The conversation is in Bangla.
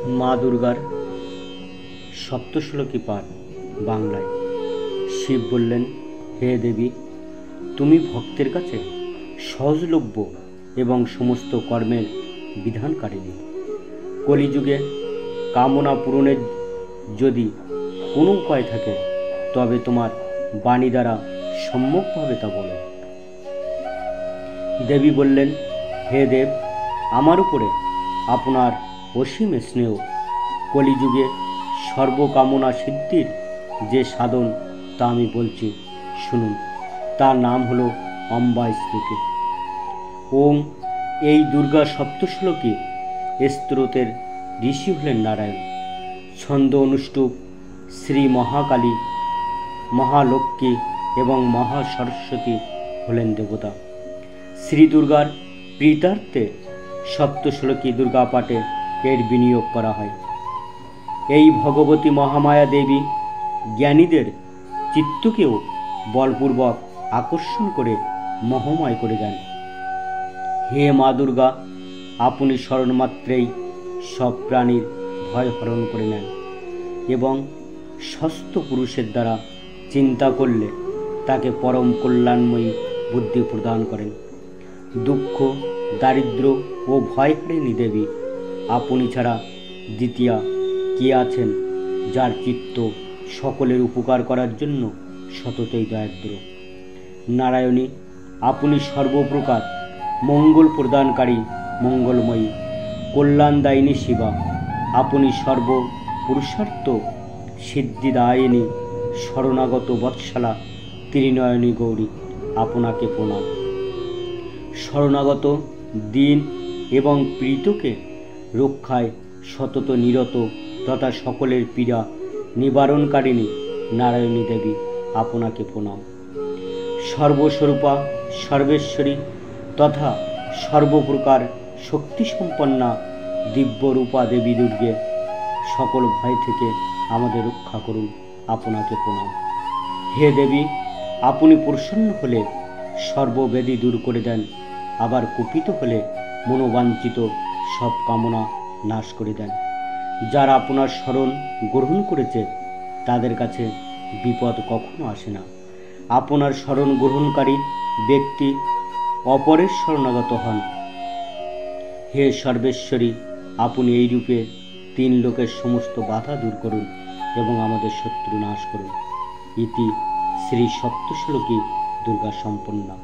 মা দুর্গার সপ্তশ্লোকী পাঠ বাংলায়। শিব বললেন, হে দেবী, তুমি ভক্তের কাছে সহজলভ্য এবং সমস্ত কর্মের বিধানকারিণী। কলিযুগে কামনা পূরণের যদি কোনো উপায় থাকে তবে তোমার বাণী দ্বারা সম্যকভাবে তা বলো। দেবী বললেন, হে দেব, আমার উপরে আপনার অসীম স্নেহ। কলিযুগে সর্বকামনা সিদ্ধির যে সাধন তা আমি বলছি, শুনুন। তার নাম হলো অম্বা স্তোত্র। ওম এই দুর্গা সপ্তশ্লোকী স্তোত্রের ঋষি হলেন নারায়ণ। ছন্দ অনুষ্ঠুপ শ্রী মহাকালী, মহালক্ষ্মী এবং মহাসরস্বতী হলেন দেবতা। শ্রী দুর্গার প্রীতার্থে সপ্তশ্লোকী দুর্গা পাঠে এর বিনিয়োগ করা হয়। এই ভগবতী মহামায়া দেবী জ্ঞানীদের চিত্তকেও বলপূর্বক আকর্ষণ করে মোহময় করে দেন। হে মা দুর্গা, আপনি স্মরণমাত্রেই সব প্রাণীর ভয় হরণ করে নেন এবং ষষ্ঠ পুরুষের দ্বারা চিন্তা করলে তাকে পরম কল্যাণময়ী বুদ্ধি প্রদান করেন। দুঃখ, দারিদ্র ও ভয় হারিণী দেবী, আপনি ছাড়া দ্বিতীয়া কে আছেন যার চিত্ত সকলের উপকার করার জন্য সততই দয়াদ্র? নারায়ণী, আপনি সর্বপ্রকার মঙ্গল প্রদানকারী মঙ্গলময়ী কল্যাণদায়িনী শিবা। আপনি সর্ব পুরুষার্থ সিদ্ধিদায়িনী শরণাগত বৎসলা ত্রিনয়নী গৌরী, আপনাকে প্রণাম। শরণাগত দীন এবং পীড়িতকে রক্ষায় সতত নিরত তথা সকলের পীড়া নিবারণকারিণী নারায়ণী দেবী, আপনাকে প্রণাম। সর্বস্বরূপা সর্বেশ্বরী তথা সর্বপ্রকার শক্তিসম্পন্না দিব্যরূপা দেবী দুর্গে, সকল ভয় থেকে আমাদের রক্ষা করুন, আপনাকে প্রণাম। হে দেবী, আপনি প্রসন্ন হলে সর্বব্যাধি দূর করে দেন, আবার কুপিত হলে মনোবাঞ্ছিত সব কামনা নাশ করে দেন। যারা আপনার শরণ গ্রহণ করেছে তাদের কাছে বিপদ কখনো আসে না। আপনার শরণ গ্রহণকারী ব্যক্তি অপরের শরণাগত হন। হে সর্বেশ্বরী, আপনি এই রূপে তিন লোকের সমস্ত বাধা দূর করুন এবং আমাদের শত্রু নাশ করুন। ইতি শ্রী সপ্তশ্লোকী দুর্গা সম্পন্না।